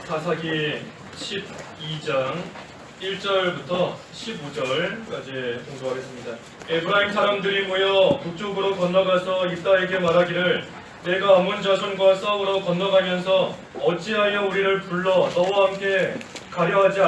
사사기 12장 1절부터 15절까지 공부하겠습니다. 에브라임 사람들이 모여 북쪽으로 건너가서 입다에게 말하기를 내가 암몬 자손과 싸우러 건너가면서 어찌하여 우리를 불러 너와 함께 가게 하지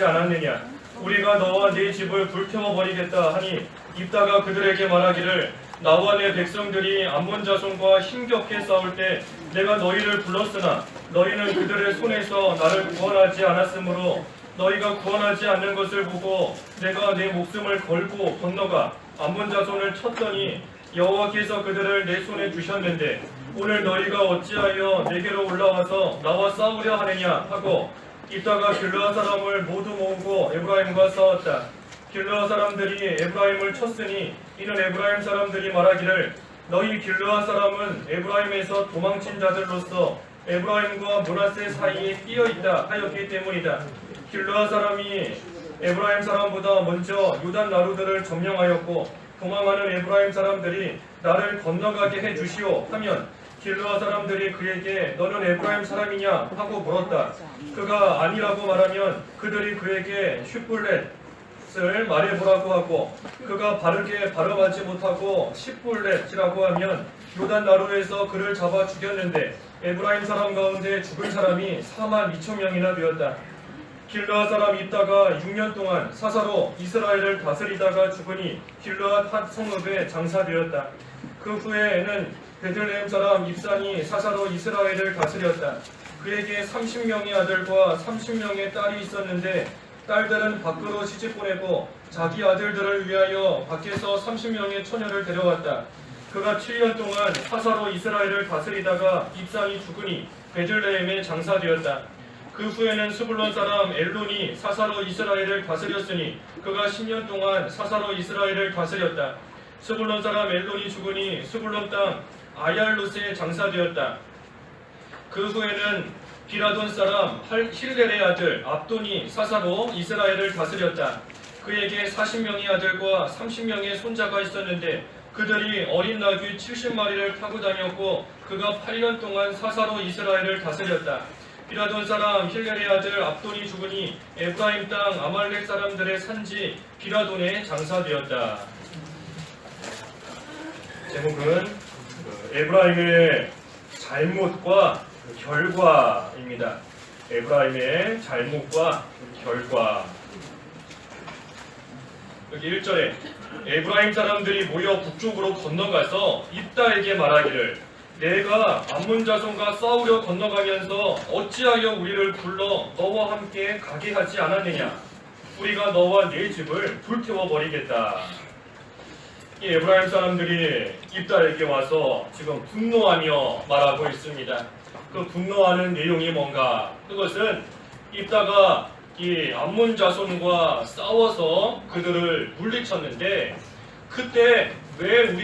않았느냐 우리가 너와 네 집을 불태워 버리겠다 하니 입다가 그들에게 말하기를 나와 내 백성들이 암몬 자손과 힘겹게 싸울 때 내가 너희를 불렀으나 너희는 그들의 손에서 나를 구원하지 않았으므로 너희가 구원하지 않는 것을 보고 내가 내 목숨을 걸고 건너가 암몬 자손을 쳤더니 여호와께서 그들을 내 손에 주셨는데 오늘 너희가 어찌하여 내게로 올라와서 나와 싸우려 하느냐 하고 입다가 길르앗 사람을 모두 모으고 에브라임과 싸웠다. 길르앗 사람들이 에브라임을 쳤으니 이는 에브라임 사람들이 말하기를 너희 길르앗 사람은 에브라임에서 도망친 자들로서 에브라임과 므낫세 사이에 끼어있다 하였기 때문이다. 길르앗 사람이 에브라임 사람보다 먼저 요단 나루들을 점령하였고 도망하는 에브라임 사람들이 나를 건너가게 해주시오 하면 길르앗 사람들이 그에게 너는 에브라임 사람이냐 하고 물었다. 그가 아니라고 말하면 그들이 그에게 슈플렛을 말해보라고 하고 그가 바르게 발음하지 못하고 시플렛이라고 하면 요단 나루에서 그를 잡아 죽였는데 에브라임 사람 가운데 죽은 사람이 42,000명이나 되었다. 길르앗 사람 입다가 6년 동안 사사로 이스라엘을 다스리다가 죽으니 길르앗 핫 성읍에 장사되었다. 그 후에는 베들레헴 사람 입산이 사사로 이스라엘을 다스렸다. 그에게 30명의 아들과 30명의 딸이 있었는데 딸들은 밖으로 시집보내고 자기 아들들을 위하여 밖에서 30명의 처녀를 데려왔다. 그가 7년 동안 사사로 이스라엘을 다스리다가 입산이 죽으니 베들레헴에 장사되었다. 그 후에는 스불론 사람 엘론이 사사로 이스라엘을 다스렸으니 그가 10년 동안 사사로 이스라엘을 다스렸다. 스불론 사람 엘론이 죽으니 스불론 땅 아얄롯에 장사되었다. 그 후에는 비라돈 사람 힐렐의 아들 압돈이 사사로 이스라엘을 다스렸다. 그에게 40명의 아들과 30명의 손자가 있었는데 그들이 어린 나귀 70마리를 타고 다녔고 그가 8년 동안 사사로 이스라엘을 다스렸다. 비라돈 사람 힐렐의 아들 압돈이 죽으니 에브라임 땅 아말렉 사람들의 산지 비라돈에 장사되었다. 제목은 에브라임의 잘못과 결과입니다. 에브라임의 잘못과 결과. 여기 1절에 에브라임 사람들이 모여 북쪽으로 건너가서 입다에게 말하기를 내가 암몬 자손과 싸우려 건너가면서 어찌하여 우리를 불러 너와 함께 가게 하지 않았느냐 우리가 너와 네 집을 불태워 버리겠다. 이 에브라임 사람들이 입다에게 와서 지금 분노하며 말하고 있습니다. 그 분노하는 내용이 뭔가? 그것은 입다가 이 암몬 자손과 싸워서 그들을 물리쳤는데 그때 왜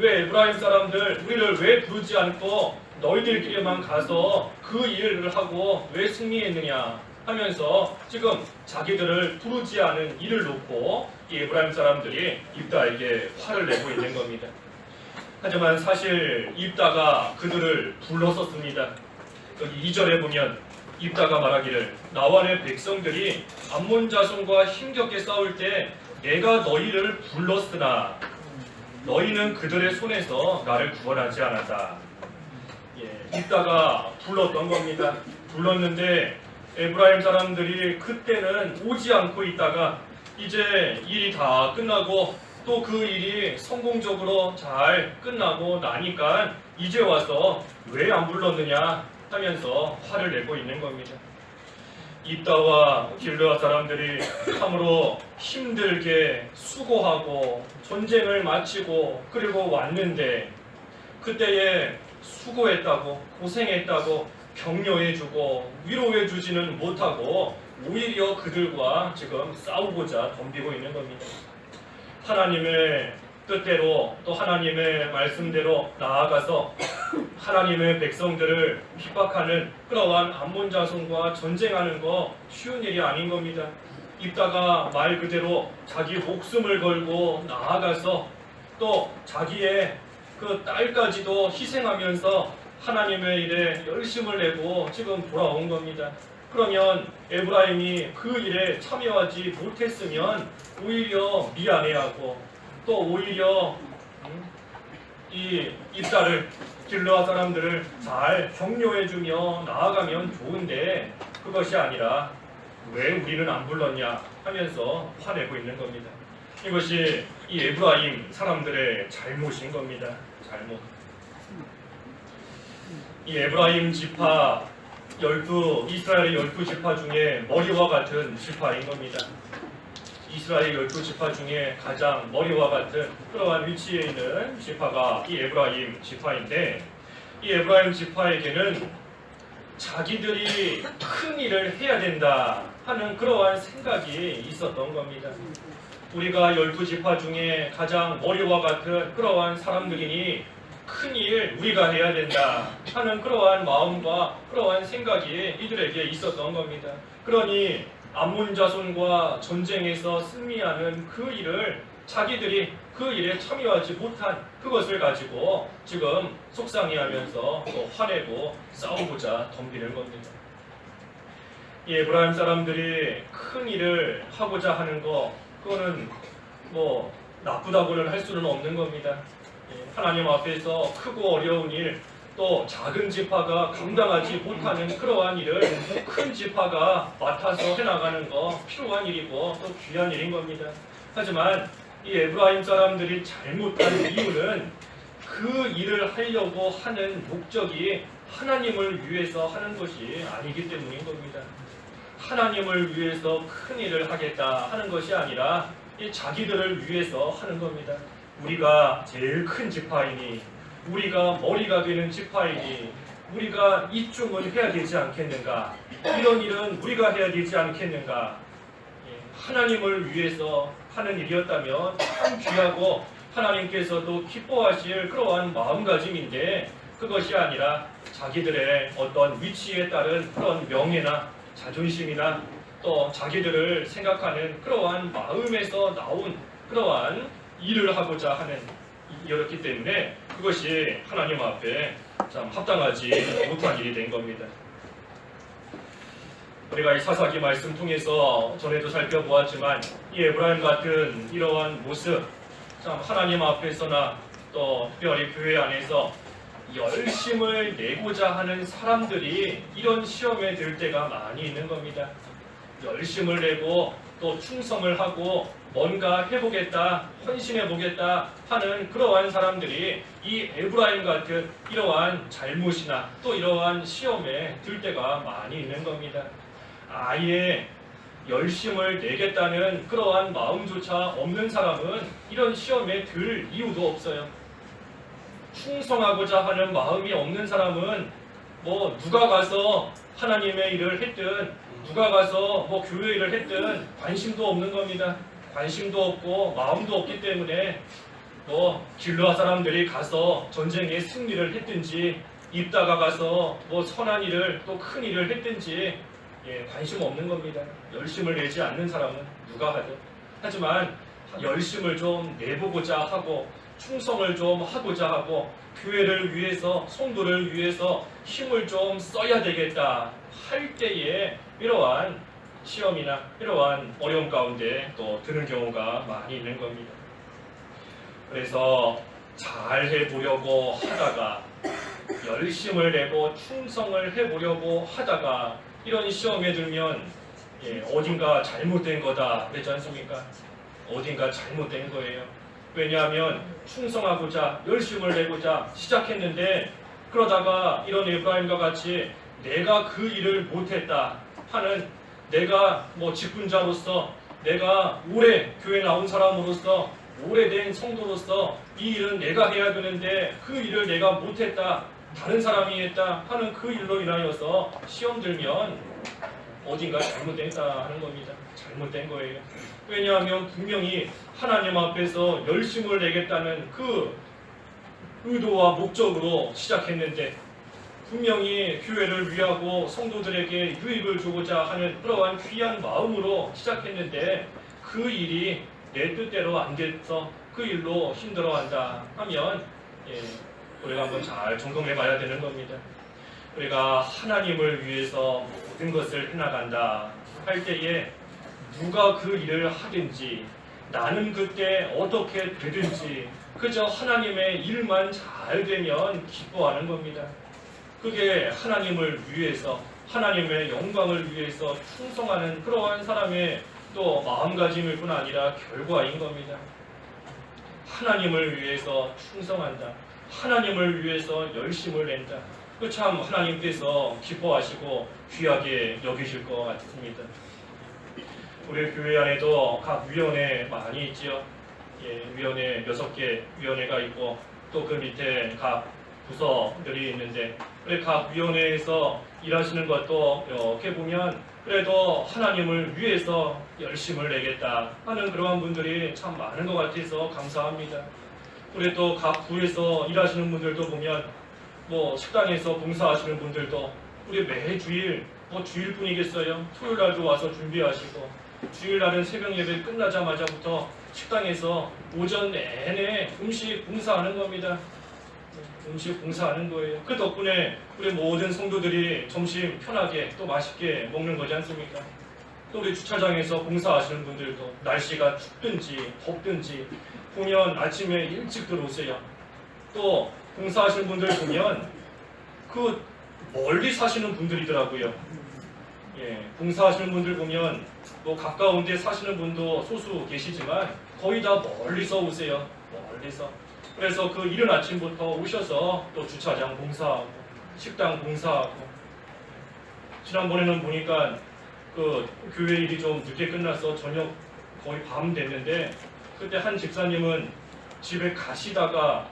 에브라임 사람들 우리를 왜 부르지 않고 너희들끼리만 가서 그 일을 하고 왜 승리했느냐 하면서 지금 자기들을 부르지 않은 일을 놓고 이 에브라임 사람들이 입다에게 화를 내고 있는 겁니다. 하지만 사실 입다가 그들을 불렀었습니다. 여기 2절에 보면 입다가 말하기를 나와 내 백성들이 암몬 자손과 힘겹게 싸울 때 내가 너희를 불렀으나 너희는 그들의 손에서 나를 구원하지 않았다. 입다가 불렀던 겁니다. 불렀는데 에브라임 사람들이 그때는 오지 않고 있다가 이제 일이 다 끝나고 또 그 일이 성공적으로 잘 끝나고 나니까 이제 와서 왜 안 불렀느냐 하면서 화를 내고 있는 겁니다. 입다와 길르앗 사람들이 참으로 힘들게 수고하고 전쟁을 마치고 그리고 왔는데 그때에 수고했다고 고생했다고 격려해주고 위로해주지는 못하고 오히려 그들과 지금 싸우고자 덤비고 있는 겁니다. 하나님의 뜻대로 또 하나님의 말씀대로 나아가서 하나님의 백성들을 핍박하는 그러한 암몬 자손과 전쟁하는 거 쉬운 일이 아닌 겁니다. 입다가 말 그대로 자기 목숨을 걸고 나아가서 또 자기의 그 딸까지도 희생하면서 하나님의 일에 열심을 내고 지금 돌아온 겁니다. 그러면 에브라임이 그 일에 참여하지 못했으면 오히려 미안해하고 또 오히려 이 딸을 길르앗 사람들을 잘 격려해주며 나아가면 좋은데 그것이 아니라 왜 우리는 안 불렀냐 하면서 화내고 있는 겁니다. 이것이 이 에브라임 사람들의 잘못인 겁니다. 잘못. 이 에브라임 지파 이스라엘의 12지파 중에 머리와 같은 지파인 겁니다. 이스라엘 12지파 중에 가장 머리와 같은 그러한 위치에 있는 지파가 이 에브라임 지파인데, 이 에브라임 지파에게는 자기들이 큰 일을 해야 된다 하는 그러한 생각이 있었던 겁니다. 우리가 12지파 중에 가장 머리와 같은 그러한 사람들이니 큰 일 우리가 해야 된다 하는 그러한 마음과 그러한 생각이 이들에게 있었던 겁니다. 그러니 암몬 자손과 전쟁에서 승리하는 그 일을 자기들이 그 일에 참여하지 못한 그것을 가지고 지금 속상해하면서 또 화내고 싸우고자 덤비는 겁니다. 이 에브라임 사람들이 큰 일을 하고자 하는 거, 그거는 뭐 나쁘다고는 할 수는 없는 겁니다. 하나님 앞에서 크고 어려운 일, 또 작은 지파가 감당하지 못하는 그러한 일을 큰 지파가 맡아서 해나가는 거 필요한 일이고 또 귀한 일인 겁니다. 하지만 이 에브라임 사람들이 잘못한 이유는 그 일을 하려고 하는 목적이 하나님을 위해서 하는 것이 아니기 때문인 겁니다. 하나님을 위해서 큰 일을 하겠다 하는 것이 아니라 이 자기들을 위해서 하는 겁니다. 우리가 제일 큰 지파이니, 우리가 머리가 되는 지파이니 우리가 이쯤은 해야 되지 않겠는가, 이런 일은 우리가 해야 되지 않겠는가. 하나님을 위해서 하는 일이었다면 참 귀하고 하나님께서도 기뻐하실 그러한 마음가짐인데, 그것이 아니라 자기들의 어떤 위치에 따른 그런 명예나 자존심이나 또 자기들을 생각하는 그러한 마음에서 나온 그러한 일을 하고자 하는 일이었기 때문에 그것이 하나님 앞에 참 합당하지 못한 일이 된 겁니다. 우리가 이 사사기 말씀 통해서 전에도 살펴보았지만 이 에브라임 같은 이러한 모습, 참 하나님 앞에서나 또 특별히 교회 안에서 열심을 내고자 하는 사람들이 이런 시험에 들 때가 많이 있는 겁니다. 열심을 내고 또 충성을 하고 뭔가 해보겠다, 헌신해보겠다 하는 그러한 사람들이 이 에브라임 같은 이러한 잘못이나 또 이러한 시험에 들 때가 많이 있는 겁니다. 아예 열심을 내겠다는 그러한 마음조차 없는 사람은 이런 시험에 들 이유도 없어요. 충성하고자 하는 마음이 없는 사람은 뭐 누가 가서 하나님의 일을 했든 누가 가서 뭐 교회 일을 했든 관심도 없는 겁니다. 관심도 없고 마음도 없기 때문에 뭐 길르앗 사람들이 가서 전쟁에 승리를 했든지 입다가 가서 뭐 선한 일을 또 큰 일을 했든지 관심 없는 겁니다. 열심을 내지 않는 사람은 누가 하든. 하지만 열심을 좀 내보고자 하고 충성을 좀 하고자 하고 교회를 위해서 성도를 위해서 힘을 좀 써야 되겠다 할 때에 이러한 시험이나 이러한 어려움 가운데 또 드는 경우가 많이 있는 겁니다. 그래서 잘 해보려고 하다가 열심을 내고 충성을 해보려고 하다가 이런 시험에 들면 어딘가 잘못된 거다 그랬지 않습니까? 어딘가 잘못된 거예요. 왜냐하면 충성하고자 열심을 내고자 시작했는데 그러다가 이런 에브라임과 같이 내가 그 일을 못했다 하는, 내가 뭐 직분자로서, 내가 오래 교회 나온 사람으로서, 오래된 성도로서 이 일은 내가 해야 되는데 그 일을 내가 못했다, 다른 사람이 했다 하는 그 일로 인하여서 시험 들면 어딘가 잘못됐다 하는 겁니다. 잘못된 거예요. 왜냐하면 분명히 하나님 앞에서 열심을 내겠다는 그 의도와 목적으로 시작했는데, 분명히 교회를 위하고 성도들에게 유익을 주고자 하는 그러한 귀한 마음으로 시작했는데 그 일이 내 뜻대로 안 돼서 그 일로 힘들어한다 하면 우리가 한번 잘 점검해 봐야 되는 겁니다. 우리가 하나님을 위해서 모든 것을 해나간다 할 때에 누가 그 일을 하든지 나는 그때 어떻게 되든지 그저 하나님의 일만 잘 되면 기뻐하는 겁니다. 그게 하나님을 위해서 하나님의 영광을 위해서 충성하는 그러한 사람의 또 마음가짐일 뿐 아니라 결과인 겁니다. 하나님을 위해서 충성한다. 하나님을 위해서 열심을 낸다. 그 참 하나님께서 기뻐하시고 귀하게 여기실 것 같습니다. 우리 교회 안에도 각 위원회 많이 있지요. 예, 위원회 6개 위원회가 있고 또 그 밑에 각 부서들이 있는데 각 위원회에서 일하시는 것도 이렇게 보면 그래도 하나님을 위해서 열심을 내겠다 하는 그러한 분들이 참 많은 것 같아서 감사합니다. 우리 또 각 부에서 일하시는 분들도 보면 뭐 식당에서 봉사하시는 분들도 우리 매주일 주일뿐이겠어요. 토요일날도 와서 준비하시고 주일날은 새벽 예배 끝나자마자부터 식당에서 오전 내내 음식 봉사하는 겁니다. 음식 봉사하는 거예요. 그 덕분에 우리 모든 성도들이 점심 편하게 또 맛있게 먹는 거지 않습니까? 또 우리 주차장에서 봉사하시는 분들도 날씨가 춥든지 덥든지 보면 아침에 일찍 들어오세요. 또 봉사하시는 분들 보면 그 멀리 사시는 분들이더라고요. 예, 봉사하시는 분들 보면 뭐 가까운 데 사시는 분도 소수 계시지만 거의 다 멀리서 오세요. 멀리서. 그래서 그 이른 아침부터 오셔서 또 주차장 봉사하고 식당 봉사하고 지난번에는 보니까 그 교회 일이 좀 늦게 끝나서 저녁 거의 밤 됐는데 그때 한 집사님은 집에 가시다가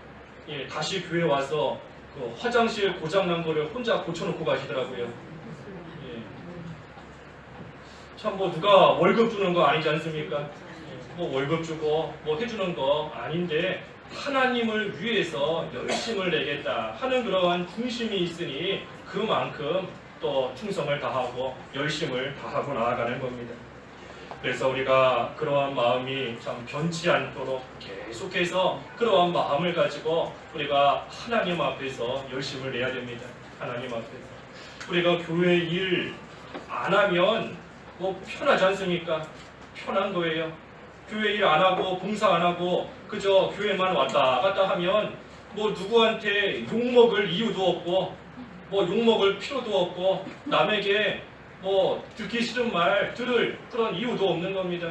예, 다시 교회 와서 그 화장실 고장난 거를 혼자 고쳐놓고 가시더라고요. 예. 참 뭐 누가 월급 주는 거 아니지 않습니까? 예. 뭐 월급 주고 뭐 해주는 거 아닌데 하나님을 위해서 열심을 내겠다 하는 그러한 중심이 있으니 그만큼 또 충성을 다하고 열심을 다하고 나아가는 겁니다. 그래서 우리가 그러한 마음이 참 변치 않도록 계속해서 그러한 마음을 가지고 우리가 하나님 앞에서 열심을 내야 됩니다. 하나님 앞에서. 우리가 교회 일 안 하면 뭐 편하지 않습니까? 편한 거예요. 교회 일 안 하고 봉사 안 하고 그저 교회만 왔다 갔다 하면 뭐 누구한테 욕먹을 이유도 없고 뭐 욕먹을 필요도 없고 남에게 뭐 듣기 싫은 말 들을 그런 이유도 없는 겁니다.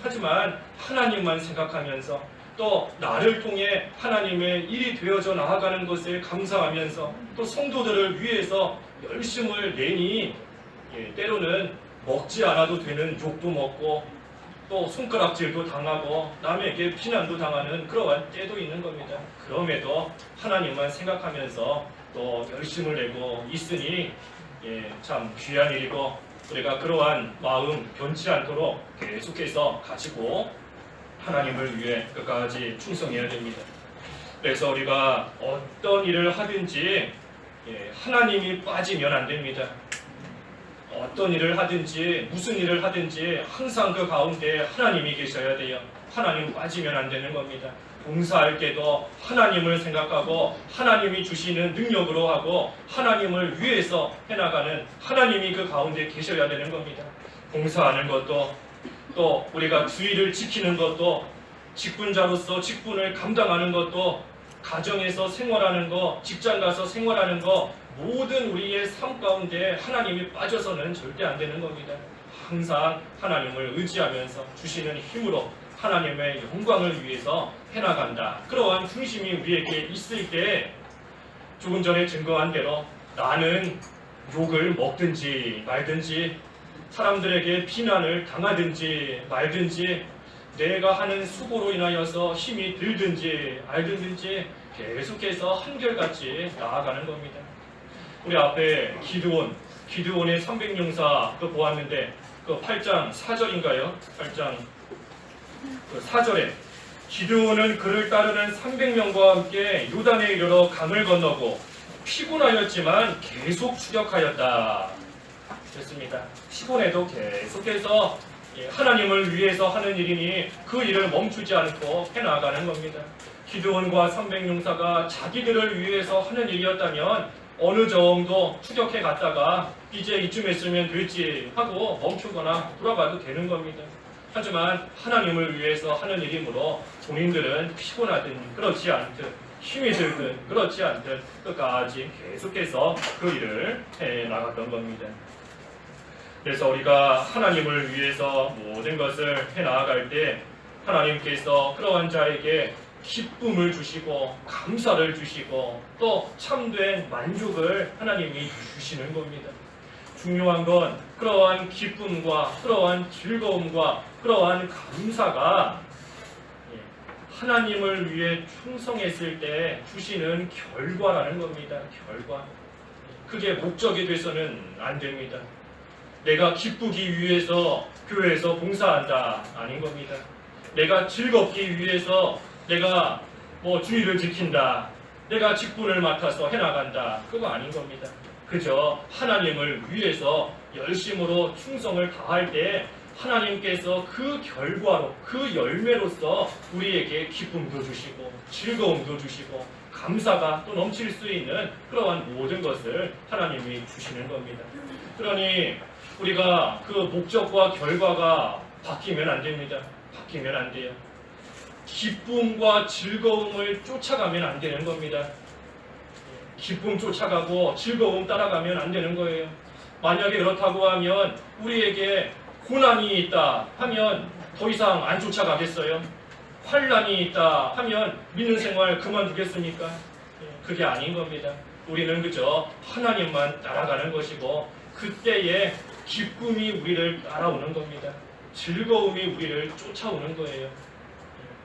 하지만 하나님만 생각하면서 또 나를 통해 하나님의 일이 되어져 나아가는 것을 감사하면서 또 성도들을 위해서 열심을 내니 때로는 먹지 않아도 되는 욕도 먹고 또 손가락질도 당하고 남에게 비난도 당하는 그러한 때도 있는 겁니다. 그럼에도 하나님만 생각하면서 또 열심을 내고 있으니 참 귀한 일이고 우리가 그러한 마음 변치 않도록 계속해서 가지고 하나님을 위해 끝까지 충성해야 됩니다. 그래서 우리가 어떤 일을 하든지 하나님이 빠지면 안 됩니다. 어떤 일을 하든지 무슨 일을 하든지 항상 그 가운데 하나님이 계셔야 돼요. 하나님 빠지면 안 되는 겁니다. 봉사할 때도 하나님을 생각하고 하나님이 주시는 능력으로 하고 하나님을 위해서 해나가는 하나님이 그 가운데 계셔야 되는 겁니다. 봉사하는 것도 또 우리가 주의를 지키는 것도 직분자로서 직분을 감당하는 것도 가정에서 생활하는 거 직장 가서 생활하는 거 모든 우리의 삶 가운데 하나님이 빠져서는 절대 안 되는 겁니다. 항상 하나님을 의지하면서 주시는 힘으로 하나님의 영광을 위해서 해나간다. 그러한 중심이 우리에게 있을 때 조금 전에 증거한 대로 나는 욕을 먹든지 말든지 사람들에게 비난을 당하든지 말든지 내가 하는 수고로 인하여서 힘이 들든지 알든지 계속해서 한결같이 나아가는 겁니다. 우리 앞에 기드온의 300용사 그 보았는데 그 8장 4절인가요? 8장 그 4절에 기드온은 그를 따르는 300명과 함께 요단에 이르러 강을 건너고 피곤하였지만 계속 추격하였다. 됐습니다. 피곤해도 계속해서 하나님을 위해서 하는 일이니 그 일을 멈추지 않고 해나가는 겁니다. 기드온과 300용사가 자기들을 위해서 하는 일이었다면 어느 정도 추격해 갔다가 이제 이쯤 했으면 되지 하고 멈추거나 돌아가도 되는 겁니다. 하지만 하나님을 위해서 하는 일이므로 본인들은 피곤하든 그렇지 않든 힘이 들든 그렇지 않든 끝까지 계속해서 그 일을 해 나갔던 겁니다. 그래서 우리가 하나님을 위해서 모든 것을 해 나아갈 때 하나님께서 그러한 자에게 기쁨을 주시고 감사를 주시고 또 참된 만족을 하나님이 주시는 겁니다. 중요한 건 그러한 기쁨과 그러한 즐거움과 그러한 감사가 하나님을 위해 충성했을 때 주시는 결과라는 겁니다. 결과. 그게 목적이 돼서는 안 됩니다. 내가 기쁘기 위해서 교회에서 봉사한다 아닌 겁니다. 내가 즐겁기 위해서 내가 주의를 지킨다, 내가 직분을 맡아서 해나간다, 그거 아닌 겁니다. 그저 하나님을 위해서 열심으로 충성을 다할 때 하나님께서 그 결과로, 그 열매로서 우리에게 기쁨도 주시고 즐거움도 주시고 감사가 또 넘칠 수 있는 그러한 모든 것을 하나님이 주시는 겁니다. 그러니 우리가 그 목적과 결과가 바뀌면 안 됩니다. 바뀌면 안 돼요. 기쁨과 즐거움을 쫓아가면 안 되는 겁니다. 기쁨 쫓아가고 즐거움 따라가면 안 되는 거예요. 만약에 그렇다고 하면 우리에게 고난이 있다 하면 더 이상 안 쫓아가겠어요? 환난이 있다 하면 믿는 생활 그만두겠습니까? 그게 아닌 겁니다. 우리는 그저 하나님만 따라가는 것이고 그때에 기쁨이 우리를 따라오는 겁니다. 즐거움이 우리를 쫓아오는 거예요.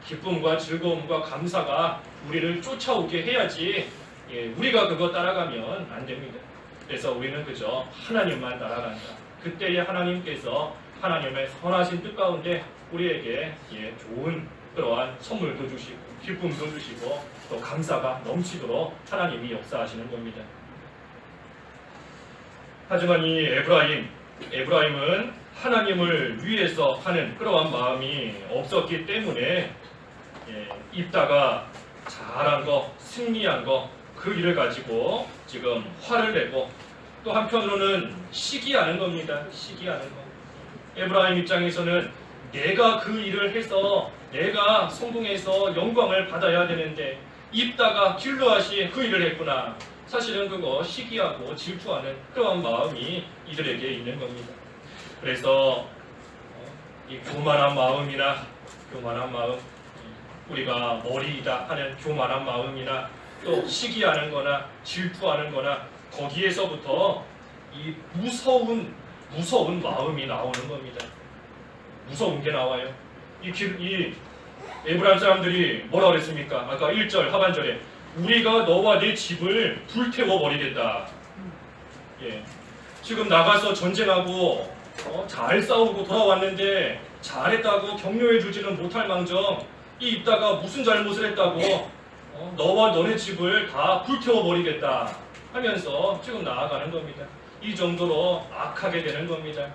기쁨과 즐거움과 감사가 우리를 쫓아오게 해야지 우리가 그거 따라가면 안 됩니다. 그래서 우리는 그저 하나님만 따라간다. 그때에 하나님께서 하나님의 선하신 뜻 가운데 우리에게 좋은 그러한 선물도 주시고 기쁨도 주시고 또 감사가 넘치도록 하나님이 역사하시는 겁니다. 하지만 이 에브라임은 하나님을 위해서 하는 그러한 마음이 없었기 때문에 입다가 잘한 거, 승리한 거, 그 일을 가지고 지금 화를 내고 또 한편으로는 시기하는 겁니다. 시기하는 거. 에브라임 입장에서는 내가 그 일을 해서 내가 성공해서 영광을 받아야 되는데 입다가 길르앗이 그 일을 했구나. 사실은 그거 시기하고 질투하는 그런 마음이 이들에게 있는 겁니다. 그래서 이 교만한 마음이나 교만한 마음, 우리가 머리이다 하는 교만한 마음이나 또 시기하는 거나 질투하는 거나 거기에서부터 이 무서운 마음이 나오는 겁니다. 무서운 게 나와요. 이 에브라임 사람들이 뭐라 그랬습니까? 아까 1절 하반절에 우리가 너와 네 집을 불태워 버리겠다. 지금 나가서 전쟁하고 잘 싸우고 돌아왔는데 잘했다고 격려해 주지는 못할 망정 이 입다가 무슨 잘못을 했다고 너와 너네 집을 다 불태워 버리겠다 하면서 지금 나아가는 겁니다. 이 정도로 악하게 되는 겁니다.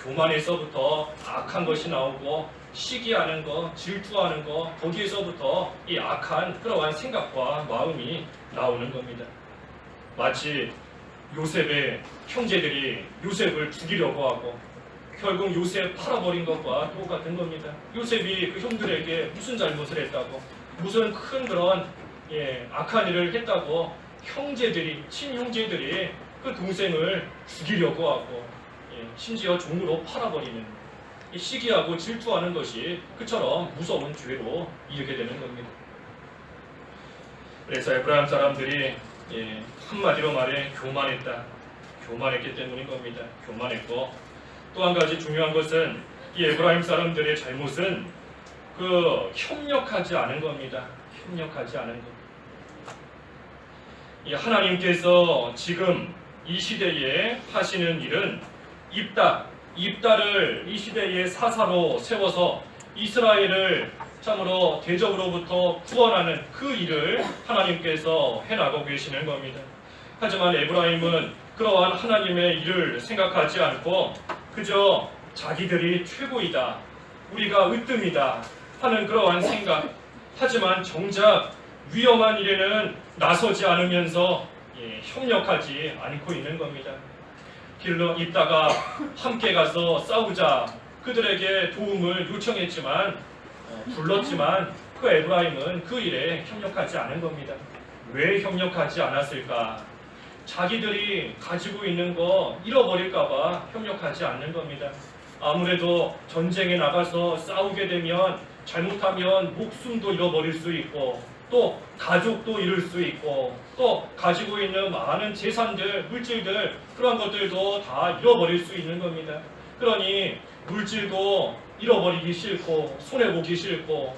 교만에서부터 악한 것이 나오고 시기하는 거, 질투하는 거 거기에서부터 이 악한 그러한 생각과 마음이 나오는 겁니다. 마치 요셉의 형제들이 요셉을 죽이려고 하고 결국 요셉 팔아버린 것과 똑같은 겁니다. 요셉이 그 형들에게 무슨 잘못을 했다고 무슨 큰 그런 악한 일을 했다고 친형제들이 그 동생을 죽이려고 하고 심지어 종으로 팔아버리는 이 시기하고 질투하는 것이 그처럼 무서운 죄로 이르게 되는 겁니다. 그래서 에브라임 사람들이 한마디로 말해 교만했기 때문인 겁니다. 교만했고 또 한 가지 중요한 것은 이 에브라임 사람들의 잘못은 그 협력하지 않은 겁니다. 협력하지 않은 것. 이 하나님께서 지금 이 시대에 하시는 일은 입다를 이 시대의 사사로 세워서 이스라엘을 참으로 대적으로부터 구원하는 그 일을 하나님께서 해나가고 계시는 겁니다. 하지만 에브라임은 그러한 하나님의 일을 생각하지 않고 그저 자기들이 최고이다, 우리가 으뜸이다 하는 그러한 생각, 하지만 정작 위험한 일에는 나서지 않으면서 협력하지 않고 있는 겁니다. 길러 입다가 함께 가서 싸우자 그들에게 도움을 요청했지만 불렀지만 그 에브라임은 그 일에 협력하지 않은 겁니다. 왜 협력하지 않았을까? 자기들이 가지고 있는 거 잃어버릴까봐 협력하지 않는 겁니다. 아무래도 전쟁에 나가서 싸우게 되면 잘못하면 목숨도 잃어버릴 수 있고 또 가족도 잃을 수 있고 또 가지고 있는 많은 재산들, 물질들 그런 것들도 다 잃어버릴 수 있는 겁니다. 그러니 물질도 잃어버리기 싫고 손해보기 싫고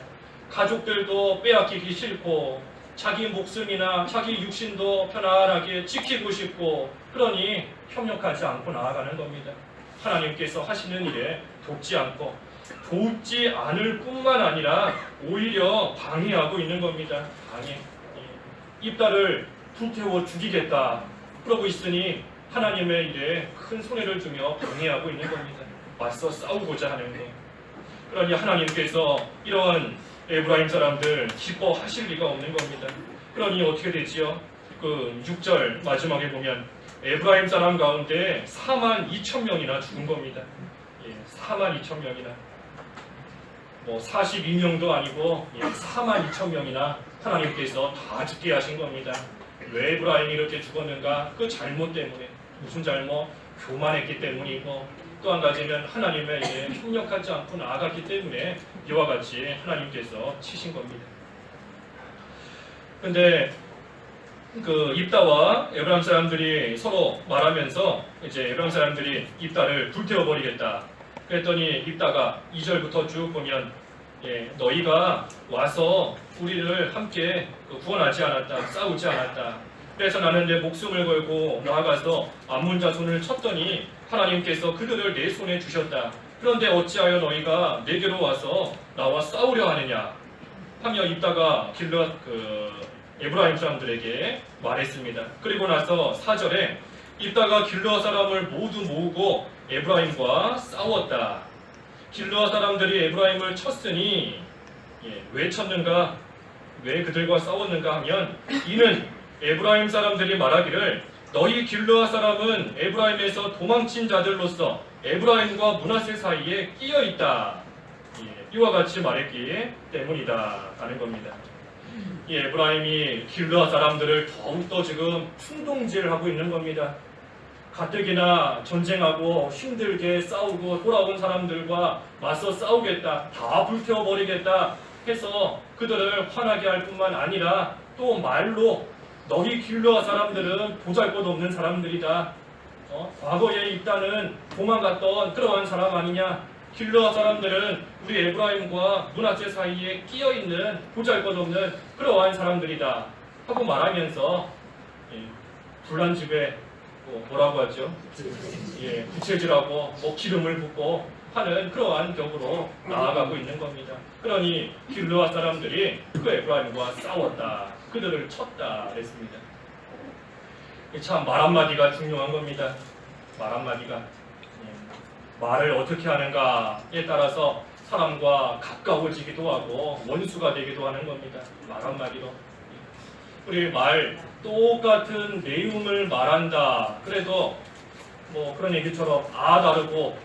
가족들도 빼앗기기 싫고 자기 목숨이나 자기 육신도 편안하게 지키고 싶고 그러니 협력하지 않고 나아가는 겁니다. 하나님께서 하시는 일에 돕지 않고 돕지 않을 뿐만 아니라 오히려 방해하고 있는 겁니다. 방해. 입다를 불태워 죽이겠다 그러고 있으니 하나님의 일에 큰 손해를 주며 방해하고 있는 겁니다. 맞서 싸우고자 하는 것. 그러니 하나님께서 이런 에브라임 사람들 기뻐하실 리가 없는 겁니다. 그러니 어떻게 되지요? 그 6절 마지막에 보면 에브라임 사람 가운데 42,000명이나 죽은 겁니다. 42,000명이나 뭐 42명도 아니고 42,000명이나 하나님께서 다 죽게 하신 겁니다. 왜 에브라임이 이렇게 죽었는가? 그 잘못 때문에. 무슨 잘못? 교만했기 때문이고 또 한 가지는 하나님의 일에 협력하지 않고 나아갔기 때문에 이와 같이 하나님께서 치신 겁니다. 근데 그 입다와 에브라임 사람들이 서로 말하면서 이제 에브라임 사람들이 입다를 불태워버리겠다. 그랬더니 입다가 2절부터 쭉 보면 너희가 와서 우리를 함께 구원하지 않았다. 싸우지 않았다. 그래서 나는 내 목숨을 걸고 나아가서 암몬 자손을 쳤더니 하나님께서 그들을 내 손에 주셨다. 그런데 어찌하여 너희가 내게로 와서 나와 싸우려 하느냐 하며 입다가 길르앗 에브라임 사람들에게 말했습니다. 그리고 나서 4절에 입다가 길르앗 사람을 모두 모으고 에브라임과 싸웠다. 길르앗 사람들이 에브라임을 쳤으니 왜 쳤는가? 왜 그들과 싸웠는가 하면 이는 에브라임 사람들이 말하기를 너희 길르앗 사람은 에브라임에서 도망친 자들로서 에브라임과 므낫세 사이에 끼어 있다. 이와 같이 말했기 때문이다 하는 겁니다. 이 에브라임이 길르앗 사람들을 더욱더 지금 충동질하고 있는 겁니다. 가뜩이나 전쟁하고 힘들게 싸우고 돌아온 사람들과 맞서 싸우겠다, 다 불태워버리겠다 해서 그들을 화나게 할 뿐만 아니라 또 말로 너희 길르앗 사람들은 보잘것없는 사람들이다. 과거에 있다는 도망갔던 그러한 사람 아니냐. 길르앗 사람들은 우리 에브라임과 므낫세 사이에 끼어있는 보잘것없는 그러한 사람들이다 하고 말하면서 불난집에 뭐라고 하죠? 부채질하고 기름을 붓고 하는 그러한 격으로 나아가고 있는 겁니다. 그러니 길르앗 사람들이 그 에브라임과 싸웠다. 그들을 쳤다 그랬습니다. 참 말 한마디가 중요한 겁니다. 말 한마디가 말을 어떻게 하는가에 따라서 사람과 가까워지기도 하고 원수가 되기도 하는 겁니다. 말 한마디로. 우리 말 똑같은 내용을 말한다. 그래도 그런 얘기처럼 다르고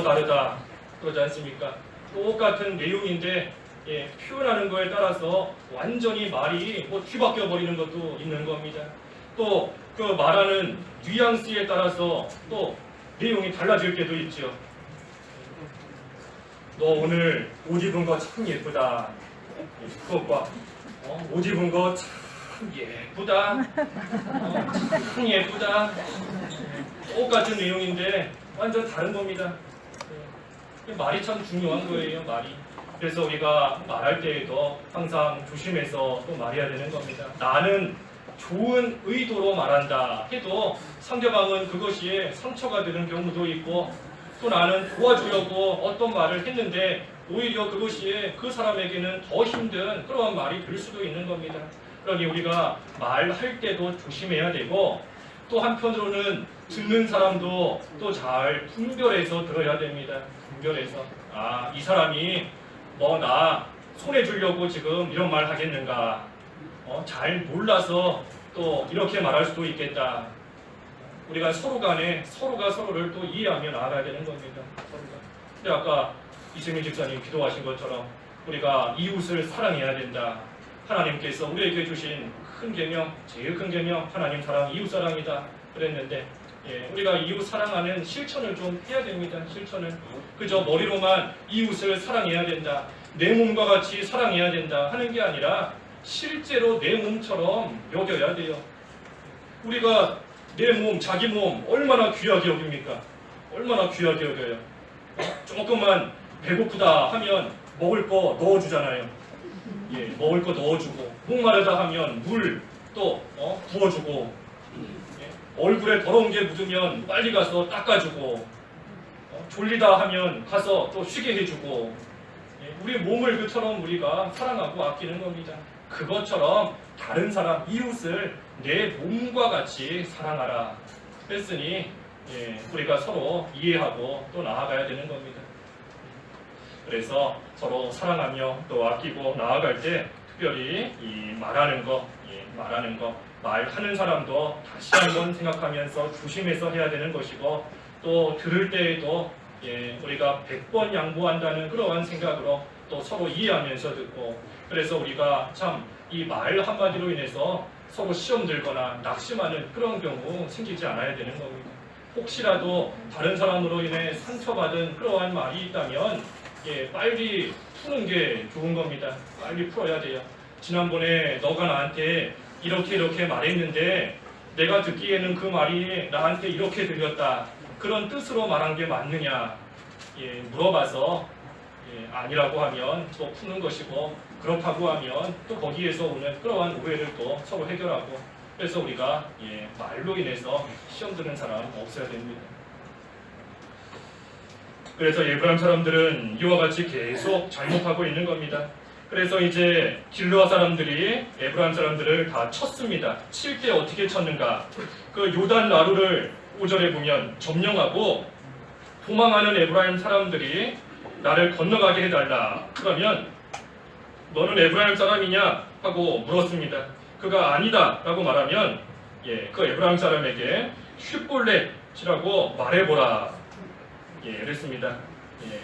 다르다 그러지 않습니까? 똑같은 내용인데 표현하는 거에 따라서 완전히 말이 뒤바뀌어 버리는 것도 있는 겁니다. 또 그 말하는 뉘앙스에 따라서 또 내용이 달라질 때도 있죠. 너 오늘 옷 입은 거 참 예쁘다. 그것과 옷 입은 거 참 예쁘다. 참 예쁘다. 똑같은 내용인데 완전 다른 겁니다. 말이 참 중요한 거예요. 말이. 그래서 우리가 말할 때에도 항상 조심해서 또 말해야 되는 겁니다. 나는 좋은 의도로 말한다 해도 상대방은 그것이 상처가 되는 경우도 있고 또 나는 도와주려고 어떤 말을 했는데 오히려 그것이 그 사람에게는 더 힘든 그러한 말이 될 수도 있는 겁니다. 그러니 우리가 말할 때도 조심해야 되고 또 한편으로는 듣는 사람도 또 잘 분별해서 들어야 됩니다. 분별해서 이 사람이 나 손해 주려고 지금 이런 말 하겠는가? 잘 몰라서 또 이렇게 말할 수도 있겠다. 우리가 서로 간에 서로가 서로를 또 이해하며 나아가야 되는 겁니다. 서로가. 근데 아까 이승민 집사님 기도하신 것처럼 우리가 이웃을 사랑해야 된다. 하나님께서 우리에게 주신 큰 계명, 제일 큰 계명, 하나님 사랑, 이웃 사랑이다 그랬는데 우리가 이웃 사랑하는 실천을 좀 해야 됩니다. 실천을. 그저 머리로만 이웃을 사랑해야 된다. 내 몸과 같이 사랑해야 된다 하는 게 아니라 실제로 내 몸처럼 여겨야 돼요. 우리가 내 몸, 자기 몸 얼마나 귀하게 여깁니까? 얼마나 귀하게 여겨요. 조금만 배고프다 하면 먹을 거 넣어주잖아요. 먹을 거 넣어주고, 목마르다 하면 물 또 부어주고, 얼굴에 더러운 게 묻으면 빨리 가서 닦아주고, 졸리다 하면 가서 또 쉬게 해주고, 우리 몸을 그처럼 우리가 사랑하고 아끼는 겁니다. 그것처럼 다른 사람, 이웃을 내 몸과 같이 사랑하라 했으니 우리가 서로 이해하고 또 나아가야 되는 겁니다. 그래서 서로 사랑하며 또 아끼고 나아갈 때 특별히 이 말하는 거, 말하는 사람도 다시 한번 생각하면서 조심해서 해야 되는 것이고, 또 들을 때에도 우리가 100번 양보한다는 그러한 생각으로 또 서로 이해하면서 듣고, 그래서 우리가 참 이 말 한마디로 인해서 서로 시험 들거나 낙심하는 그런 경우 생기지 않아야 되는 겁니다. 혹시라도 다른 사람으로 인해 상처받은 그러한 말이 있다면 빨리 푸는 게 좋은 겁니다. 빨리 풀어야 돼요. 지난번에 너가 나한테 이렇게 말했는데 내가 듣기에는 그 말이 나한테 이렇게 들렸다. 그런 뜻으로 말한 게 맞느냐? 물어봐서 아니라고 하면 또 푸는 것이고, 그렇다고 하면 또 거기에서 오는 그러한 오해를 또 서로 해결하고, 그래서 우리가 말로 인해서 시험 드는 사람 없어야 됩니다. 그래서 에브라임 사람들은 이와 같이 계속 잘못하고 있는 겁니다. 그래서 이제 길르아 사람들이 에브라임 사람들을 다 쳤습니다. 칠 때 어떻게 쳤는가? 그 요단 나루를 5절에 보면 점령하고 도망하는 에브라임 사람들이 나를 건너가게 해달라. 그러면 너는 에브라임 사람이냐? 하고 물었습니다. 그가 아니다 라고 말하면 그 에브라임 사람에게 슈볼렛이라고 말해보라. 그랬습니다.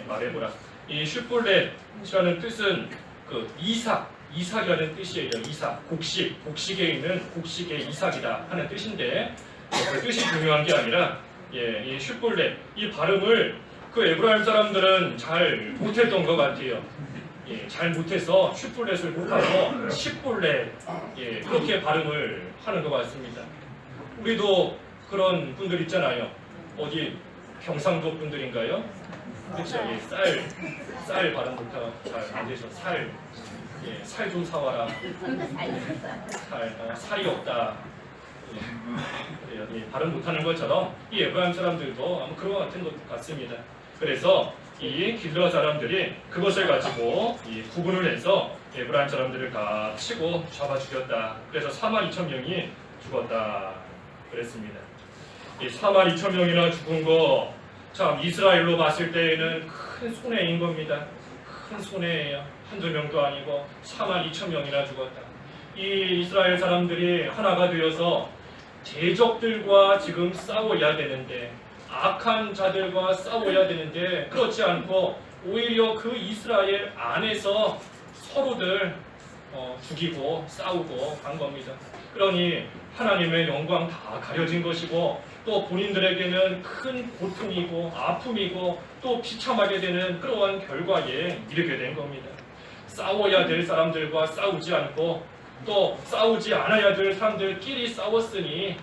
말해보라. 이 슈볼렛이라는 뜻은 그 이삭이라는 뜻이에요. 이삭, 곡식에 있는 곡식의 이삭이다 하는 뜻인데, 그 뜻이 중요한 게 아니라 이 슈볼렛, 이 발음을 그 에브라임 사람들은 잘 못했던 것 같아요. 잘 못해서 슈볼렛을 못하고 시볼렛 그렇게 발음을 하는 것 같습니다. 우리도 그런 분들 있잖아요. 어디 경상도 분들인가요? 그렇죠. 쌀 발음부터 잘 안 되죠. 살 좀 사와라. 살이 없다. 발음 못하는 것처럼 이 에브라임 사람들도 아마 그런 것 같은 것 같습니다. 그래서 이 길르아 사람들이 그것을 가지고 구분을 해서 에브라임 사람들을 다 치고 잡아 죽였다. 그래서 42,000명이 죽었다 그랬습니다. 이 42,000명이나 죽은 거 참 이스라엘로 봤을 때에는 큰 손해인 겁니다. 큰 손해예요. 한두 명도 아니고 42,000명이나 죽었다. 이 이스라엘 사람들이 하나가 되어서 대적들과 지금 싸워야 되는데, 악한 자들과 싸워야 되는데 그렇지 않고 오히려 그 이스라엘 안에서 서로들 죽이고 싸우고 한 겁니다. 그러니 하나님의 영광 다 가려진 것이고, 또 본인들에게는 큰 고통이고 아픔이고 또 비참하게 되는 그러한 결과에 이르게 된 겁니다. 싸워야 될 사람들과 싸우지 않고 또 싸우지 않아야 될 사람들끼리 싸웠으니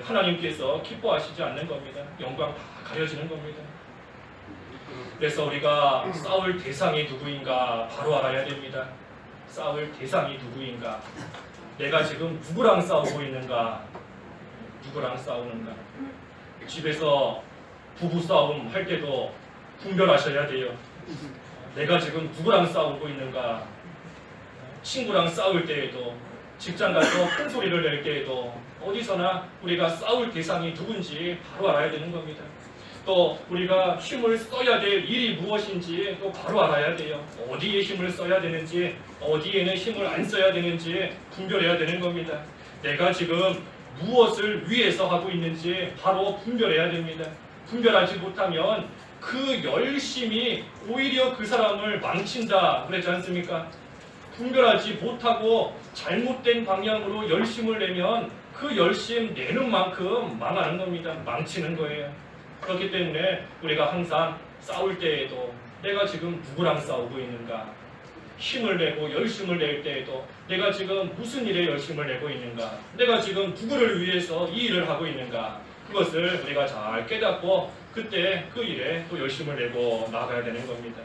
하나님께서 기뻐하시지 않는 겁니다. 영광 다 가려지는 겁니다. 그래서 우리가 싸울 대상이 누구인가 바로 알아야 됩니다. 싸울 대상이 누구인가, 내가 지금 누구랑 싸우고 있는가, 누구랑 싸우는가. 집에서 부부싸움 할 때도 분별하셔야 돼요. 내가 지금 누구랑 싸우고 있는가. 친구랑 싸울 때에도, 직장 가서 큰 소리를 낼 때에도 어디서나 우리가 싸울 대상이 누군지 바로 알아야 되는 겁니다. 또 우리가 힘을 써야 될 일이 무엇인지 또 바로 알아야 돼요. 어디에 힘을 써야 되는지, 어디에는 힘을 안 써야 되는지 분별해야 되는 겁니다. 내가 지금 무엇을 위해서 하고 있는지 바로 분별해야 됩니다. 분별하지 못하면 그 열심이 오히려 그 사람을 망친다 그랬지 않습니까? 분별하지 못하고 잘못된 방향으로 열심을 내면 그 열심 내는 만큼 망하는 겁니다. 망치는 거예요. 그렇기 때문에 우리가 항상 싸울 때에도 내가 지금 누구랑 싸우고 있는가, 힘을 내고 열심을 낼 때에도 내가 지금 무슨 일에 열심을 내고 있는가, 내가 지금 누구를 위해서 이 일을 하고 있는가, 그것을 우리가 잘 깨닫고 그때 그 일에 또 열심을 내고 나가야 되는 겁니다.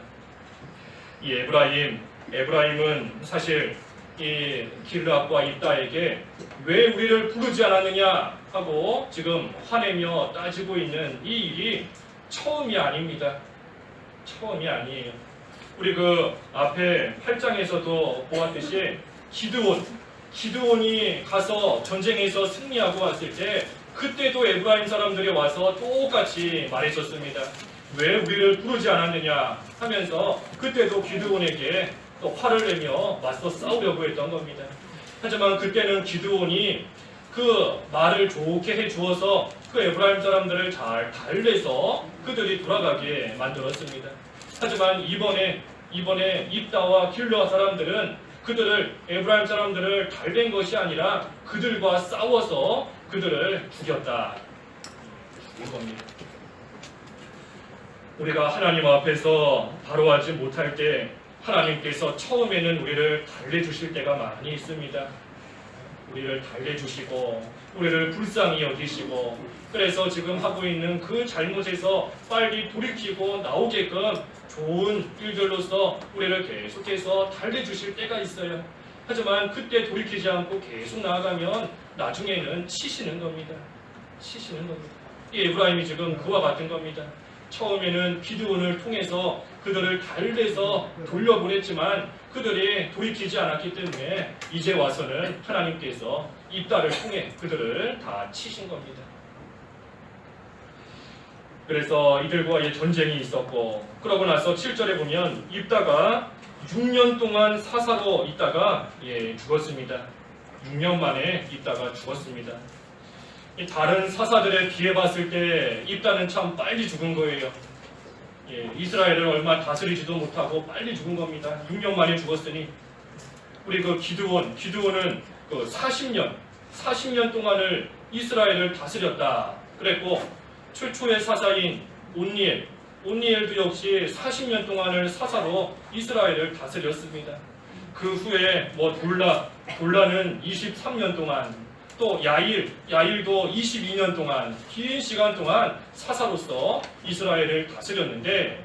이 에브라임은 사실 이 길르앗과 입다에게 왜 우리를 부르지 않았느냐 하고 지금 화내며 따지고 있는 이 일이 처음이 아닙니다. 처음이 아니에요. 우리 그 앞에 8장에서도 보았듯이 기드온이 가서 전쟁에서 승리하고 왔을 때 그때도 에브라임 사람들이 와서 똑같이 말했었습니다. 왜 우리를 부르지 않았느냐 하면서 그때도 기드온에게 또 화를 내며 맞서 싸우려고 했던 겁니다. 하지만 그때는 기드온이 그 말을 좋게 해주어서 그 에브라임 사람들을 잘 달래서 그들이 돌아가게 만들었습니다. 하지만 이번에 입다와 길르앗 사람들은 그들을 에브라임 사람들을 달랜 것이 아니라 그들과 싸워서 그들을 죽였다. 죽은 겁니다. 우리가 하나님 앞에서 바로하지 못할 때 하나님께서 처음에는 우리를 달래주실 때가 많이 있습니다. 우리를 달래주시고 우리를 불쌍히 여기시고 그래서 지금 하고 있는 그 잘못에서 빨리 돌이키고 나오게끔 좋은 일들로서 우리를 계속해서 달래주실 때가 있어요. 하지만 그때 돌이키지 않고 계속 나아가면 나중에는 치시는 겁니다. 치시는 겁니다. 이 에브라임이 지금 그와 같은 겁니다. 처음에는 기드온을 통해서 그들을 달래서 돌려보냈지만 그들이 돌이키지 않았기 때문에 이제 와서는 하나님께서 입다를 통해 그들을 다 치신 겁니다. 그래서 이들과의 전쟁이 있었고 그러고 나서 7절에 보면 입다가 6년 동안 사사로 있다가 죽었습니다. 6년 만에 입다가 죽었습니다. 다른 사사들에 비해 봤을 때 입다는 참 빨리 죽은 거예요. 이스라엘을 얼마 다스리지도 못하고 빨리 죽은 겁니다. 6년 만에 죽었으니 우리 그 기드온은 그 40년 동안을 이스라엘을 다스렸다 그랬고 최초의 사사인 온니엘도 역시 40년 동안을 사사로 이스라엘을 다스렸습니다. 그 후에 돌라는 23년 동안 또 야일도 22년 동안 긴 시간 동안 사사로서 이스라엘을 다스렸는데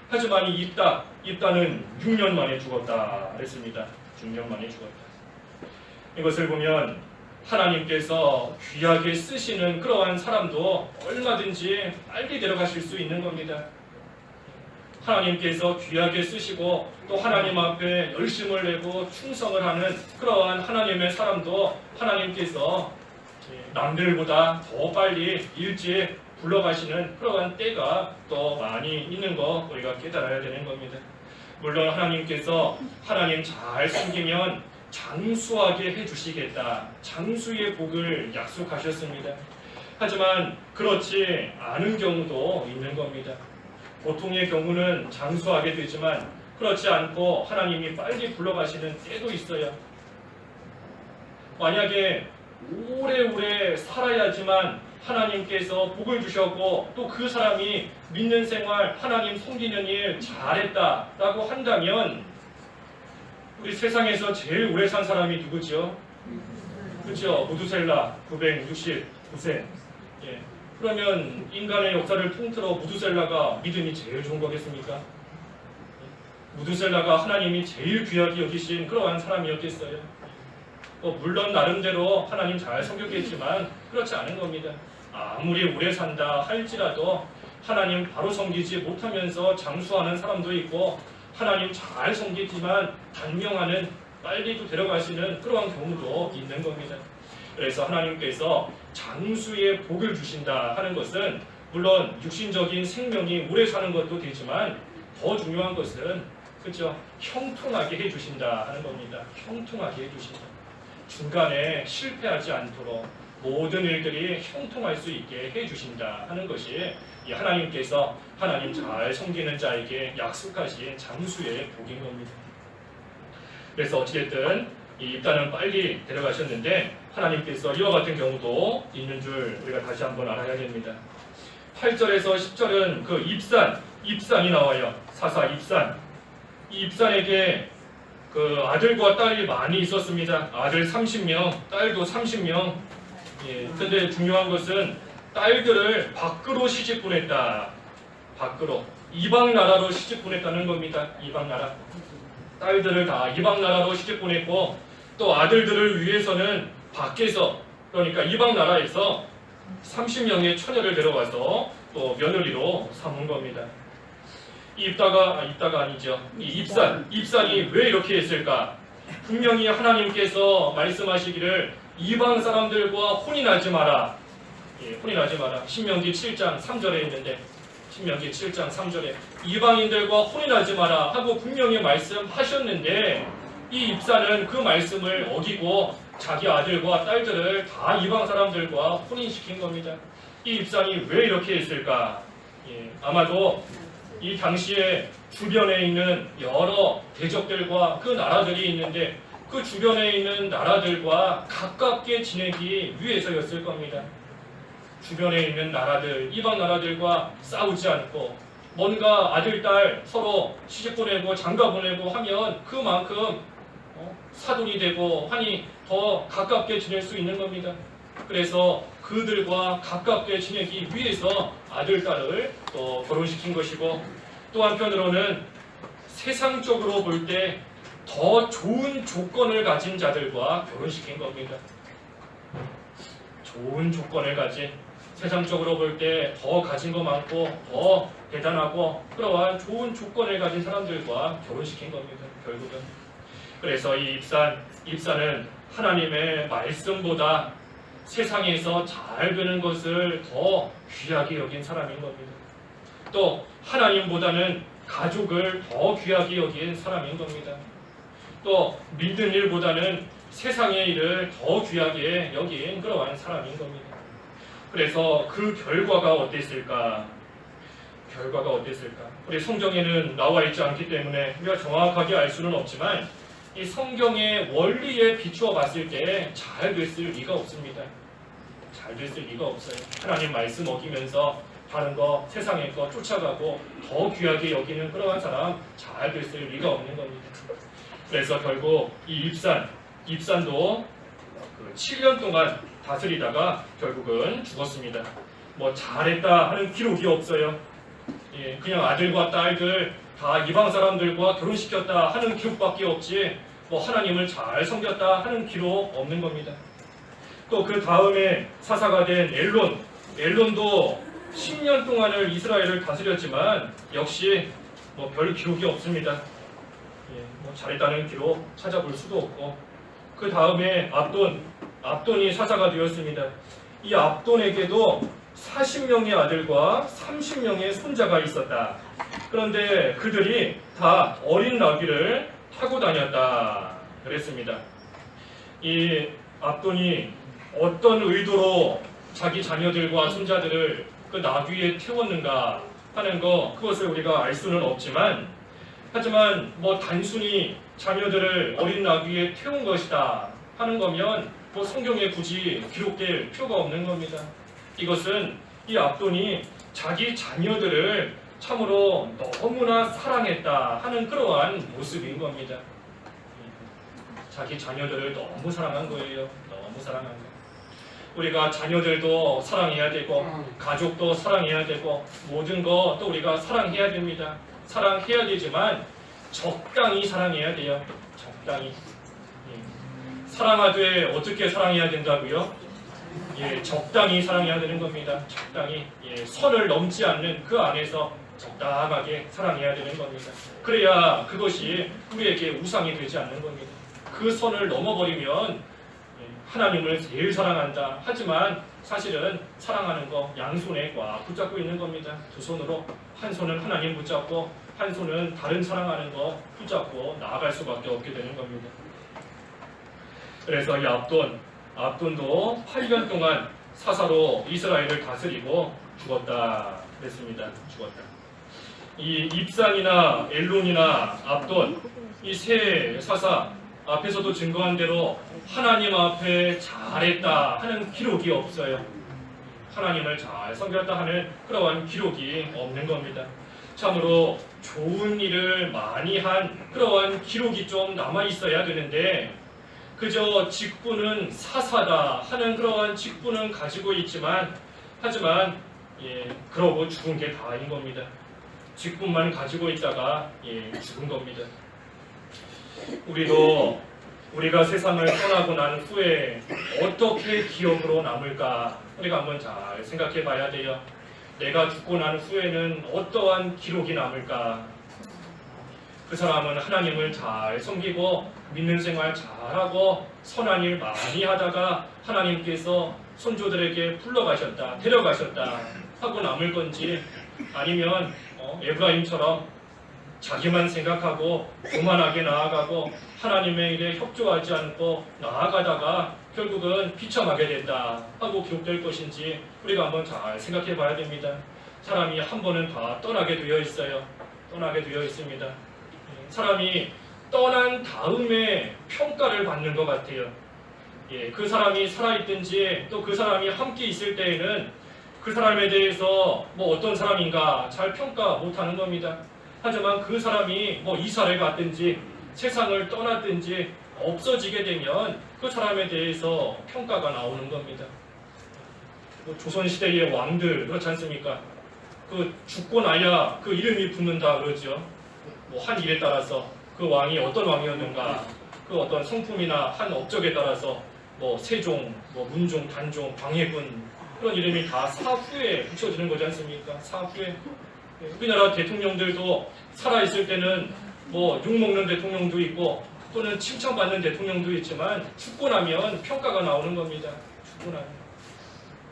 하지만 이 입다는 6년 만에 죽었다 그랬습니다. 6년 만에 죽었다. 이것을 보면 하나님께서 귀하게 쓰시는 그러한 사람도 얼마든지 빨리 데려가실 수 있는 겁니다. 하나님께서 귀하게 쓰시고 또 하나님 앞에 열심을 내고 충성을 하는 그러한 하나님의 사람도 하나님께서 남들보다 더 빨리 일찍 불러가시는 그러한 때가 또 많이 있는 거 우리가 깨달아야 되는 겁니다. 물론 하나님께서 하나님 잘 섬기면 장수하게 해주시겠다. 장수의 복을 약속하셨습니다. 하지만 그렇지 않은 경우도 있는 겁니다. 보통의 경우는 장수하게 되지만 그렇지 않고 하나님이 빨리 불러가시는 때도 있어요. 만약에 오래오래 살아야지만 하나님께서 복을 주셨고 또 그 사람이 믿는 생활, 하나님 섬기는 일 잘했다라고 한다면 우리 세상에서 제일 오래 산 사람이 누구죠? 그렇죠? 무두셀라 969세. 그러면 인간의 역사를 통틀어 무두셀라가 믿음이 제일 좋은 거겠습니까? 무두셀라가 하나님이 제일 귀하게 여기신 그러한 사람이었겠어요? 물론 나름대로 하나님 잘 섬겼겠지만 그렇지 않은 겁니다. 아무리 오래 산다 할지라도 하나님 바로 섬기지 못하면서 장수하는 사람도 있고 하나님 잘 섬기지만 단명하는 빨리도 데려가시는 그러한 경우도 있는 겁니다. 그래서 하나님께서 장수의 복을 주신다 하는 것은 물론 육신적인 생명이 오래 사는 것도 되지만 더 중요한 것은 그죠? 형통하게 해주신다 하는 겁니다. 형통하게 해주신다. 중간에 실패하지 않도록 모든 일들이 형통할 수 있게 해주신다 하는 것이 이 하나님께서 하나님 잘 섬기는 자에게 약속하신 장수의 복인 겁니다. 그래서 어찌됐든 이 입단은 빨리 데려가셨는데 하나님께서 이와 같은 경우도 있는 줄 우리가 다시 한번 알아야 됩니다. 8절에서 10절은 그 입산이 나와요. 사사 입산. 이 입산에게 그 아들과 딸이 많이 있었습니다. 아들 30명, 딸도 30명. 예, 근데 중요한 것은 딸들을 밖으로 시집 보냈다. 밖으로. 이방 나라로 시집 보냈다는 겁니다. 이방 나라. 딸들을 다 이방 나라로 시집 보냈고 또 아들들을 위해서는 밖에서 그러니까 이방 나라에서 30명의 처녀를 데려와서 또 며느리로 삼은 겁니다. 입다가 아니죠. 이 입산이 왜 이렇게 했을까? 분명히 하나님께서 말씀하시기를 이방 사람들과 혼인하지 마라. 예, 혼인하지 마라. 신명기 7장 3절에 있는데 신명기 7장 3절에 이방인들과 혼인하지 마라 하고 분명히 말씀하셨는데 이 입사는 그 말씀을 어기고 자기 아들과 딸들을 다 이방 사람들과 혼인시킨 겁니다. 이 입산이 왜 이렇게 했을까? 예, 아마도 이 당시에 주변에 있는 여러 대적들과 그 나라들이 있는데 그 주변에 있는 나라들과 가깝게 지내기 위해서였을 겁니다. 주변에 있는 나라들, 이방 나라들과 싸우지 않고 뭔가 아들, 딸 서로 시집 보내고 장가 보내고 하면 그만큼 사돈이 되고 하니 더 가깝게 지낼 수 있는 겁니다. 그래서 그들과 가깝게 지내기 위해서 아들, 딸을 또 결혼시킨 것이고 또 한편으로는 세상적으로 볼 때 더 좋은 조건을 가진 자들과 결혼시킨 겁니다. 좋은 조건을 가진 세상적으로 볼 때 더 가진 거 많고 더 대단하고 그러한 좋은 조건을 가진 사람들과 결혼시킨 겁니다. 결국은. 그래서 이 입산은 하나님의 말씀보다 세상에서 잘 되는 것을 더 귀하게 여긴 사람인 겁니다. 또 하나님보다는 가족을 더 귀하게 여긴 사람인 겁니다. 또 믿는 일보다는 세상의 일을 더 귀하게 여긴 그러한 사람인 겁니다. 그래서 그 결과가 어땠을까? 우리 성경에는 나와 있지 않기 때문에 우리가 정확하게 알 수는 없지만 이 성경의 원리에 비추어 봤을 때 잘 됐을 리가 없습니다. 잘 됐을 리가 없어요. 하나님 말씀 어기면서 다른 거, 세상의 거 쫓아가고 더 귀하게 여기는 그러한 사람 잘 됐을 리가 없는 겁니다. 그래서 결국 이 입산도 7년 동안 다스리다가 결국은 죽었습니다. 뭐 잘했다 하는 기록이 없어요. 예, 그냥 아들과 딸들 다 이방 사람들과 결혼시켰다 하는 기록밖에 없지 뭐 하나님을 잘 섬겼다 하는 기록 없는 겁니다. 또 그 다음에 사사가 된 엘론도 10년 동안을 이스라엘을 다스렸지만 역시 뭐 별 기록이 없습니다. 예, 뭐 잘했다는 기록 찾아볼 수도 없고 그 다음에 압돈이 사사가 되었습니다. 이 압돈에게도 40명의 아들과 30명의 손자가 있었다. 그런데 그들이 다 어린 나귀를 타고 다녔다. 그랬습니다. 이 압돈이 어떤 의도로 자기 자녀들과 손자들을 그 나귀에 태웠는가 하는 그것을 우리가 알 수는 없지만 하지만 뭐 단순히 자녀들을 어린 나귀에 태운 것이다 하는 거면 뭐 성경에 굳이 기록될 필요가 없는 겁니다. 이것은 이 압돈이 자기 자녀들을 참으로 너무나 사랑했다 하는 그러한 모습인 겁니다. 자기 자녀들을 너무 사랑한 거예요. 너무 사랑한 거. 우리가 자녀들도 사랑해야 되고 가족도 사랑해야 되고 모든 거 또 우리가 사랑해야 됩니다. 사랑해야 되지만 적당히 사랑해야 돼요. 적당히. 사랑하되 어떻게 사랑해야 된다고요? 예, 적당히 사랑해야 되는 겁니다. 적당히. 예, 선을 넘지 않는 그 안에서 적당하게 사랑해야 되는 겁니다. 그래야 그것이 우리에게 우상이 되지 않는 겁니다. 그 선을 넘어버리면 하나님을 제일 사랑한다. 하지만 사실은 사랑하는 거 양손에 꽉 붙잡고 있는 겁니다. 두 손으로 한 손은 하나님 붙잡고 한 손은 다른 사랑하는 거 붙잡고 나아갈 수밖에 없게 되는 겁니다. 그래서 이 압돈도 8년 동안 사사로 이스라엘을 다스리고 죽었다 그랬습니다. 죽었다. 이 입산이나 엘론이나 압돈 이 세 사사 앞에서도 증거한 대로 하나님 앞에 잘했다 하는 기록이 없어요. 하나님을 잘 섬겼다 하는 그러한 기록이 없는 겁니다. 참으로 좋은 일을 많이 한 그러한 기록이 좀 남아 있어야 되는데 그저 직분은 사사다 하는 그러한 직분은 가지고 있지만 하지만 그러고 죽은 게 다인 겁니다. 직분만 가지고 있다가 죽은 겁니다. 우리도 우리가 세상을 떠나고 난 후에 어떻게 기억으로 남을까 우리가 한번 잘 생각해 봐야 돼요. 내가 죽고 난 후에는 어떠한 기록이 남을까? 그 사람은 하나님을 잘 섬기고 믿는 생활 잘하고 선한 일 많이 하다가 하나님께서 선조들에게 불러가셨다, 데려가셨다 하고 남을 건지 아니면 에브라임처럼 자기만 생각하고 교만하게 나아가고 하나님의 일에 협조하지 않고 나아가다가 결국은 비참하게 된다 하고 기록될 것인지 우리가 한번 잘 생각해 봐야 됩니다. 사람이 한 번은 다 떠나게 되어 있어요. 떠나게 되어 있습니다. 사람이 떠난 다음에 평가를 받는 것 같아요. 그 사람이 살아있든지 또 그 사람이 함께 있을 때에는 그 사람에 대해서 어떤 사람인가 잘 평가 못하는 겁니다. 하지만 그 사람이 이사를 갔든지 세상을 떠났든지 없어지게 되면 그 사람에 대해서 평가가 나오는 겁니다. 조선시대의 왕들 그렇지 않습니까? 그 죽고 나야 그 이름이 붙는다 그러죠. 한 일에 따라서 그 왕이 어떤 왕이었는가 그 어떤 성품이나 한 업적에 따라서 세종, 문종, 단종, 광해군 그런 이름이 다 사후에 붙여지는 거지 않습니까? 사후에. 우리나라 대통령들도 살아있을 때는 욕먹는 대통령도 있고 또는 칭찬받는 대통령도 있지만 죽고 나면 평가가 나오는 겁니다. 죽고 나면.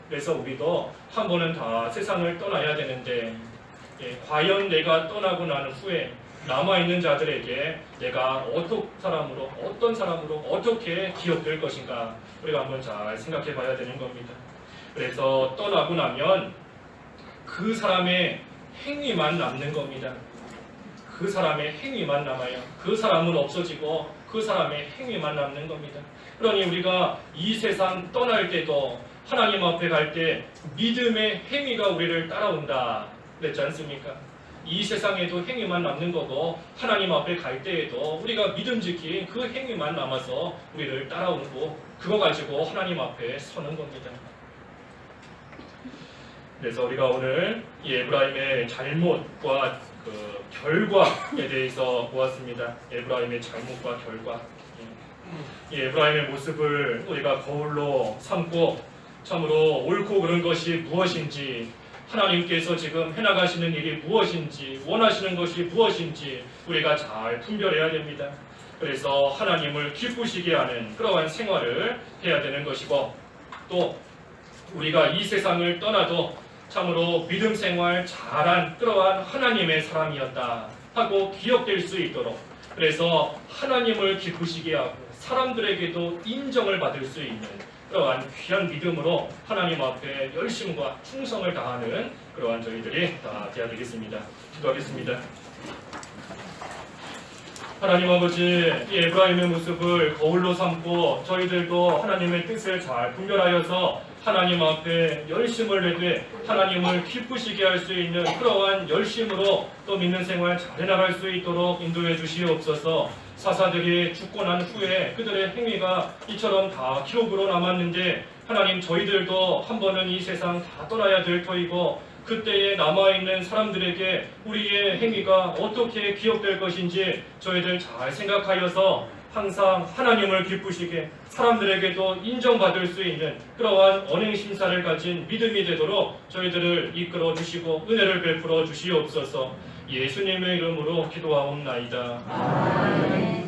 그래서 우리도 한 번은 다 세상을 떠나야 되는데 과연 내가 떠나고 난 후에 남아있는 자들에게 내가 어떤 사람으로 어떻게 기억될 것인가 우리가 한번 잘 생각해 봐야 되는 겁니다. 그래서 떠나고 나면 그 사람의 행위만 남는 겁니다. 그 사람의 행위만 남아요. 그 사람은 없어지고 그 사람의 행위만 남는 겁니다. 그러니 우리가 이 세상 떠날 때도 하나님 앞에 갈 때 믿음의 행위가 우리를 따라온다 그랬지 않습니까? 이 세상에도 행위만 남는 거고 하나님 앞에 갈 때에도 우리가 믿음직히 그 행위만 남아서 우리를 따라오고 그거 가지고 하나님 앞에 서는 겁니다. 그래서 우리가 오늘 이 에브라임의 잘못과 그 결과에 대해서 보았습니다. 에브라임의 잘못과 결과. 이 에브라임의 모습을 우리가 거울로 삼고 참으로 옳고 그른 것이 무엇인지 하나님께서 지금 해나가시는 일이 무엇인지 원하시는 것이 무엇인지 우리가 잘 분별해야 됩니다. 그래서 하나님을 기쁘시게 하는 그러한 생활을 해야 되는 것이고 또 우리가 이 세상을 떠나도 참으로 믿음 생활 잘한 그러한 하나님의 사람이었다 하고 기억될 수 있도록 그래서 하나님을 기쁘시게 하고 사람들에게도 인정을 받을 수 있는 그러한 귀한 믿음으로 하나님 앞에 열심과 충성을 다하는 그러한 저희들이 다 되어야 되겠습니다. 기도하겠습니다. 하나님 아버지, 이 에브라임의 모습을 거울로 삼고 저희들도 하나님의 뜻을 잘 분별하여서 하나님 앞에 열심을 내되 하나님을 기쁘시게 할 수 있는 그러한 열심으로 또 믿는 생활 잘 해나갈 수 있도록 인도해 주시옵소서. 사사들이 죽고 난 후에 그들의 행위가 이처럼 다 기록으로 남았는데 하나님 저희들도 한 번은 이 세상 다 떠나야 될 터이고 그때에 남아있는 사람들에게 우리의 행위가 어떻게 기억될 것인지 저희들 잘 생각하여서 항상 하나님을 기쁘시게 사람들에게도 인정받을 수 있는 그러한 언행심사를 가진 믿음이 되도록 저희들을 이끌어 주시고 은혜를 베풀어 주시옵소서. 예수님의 이름으로 기도하옵나이다. 아멘.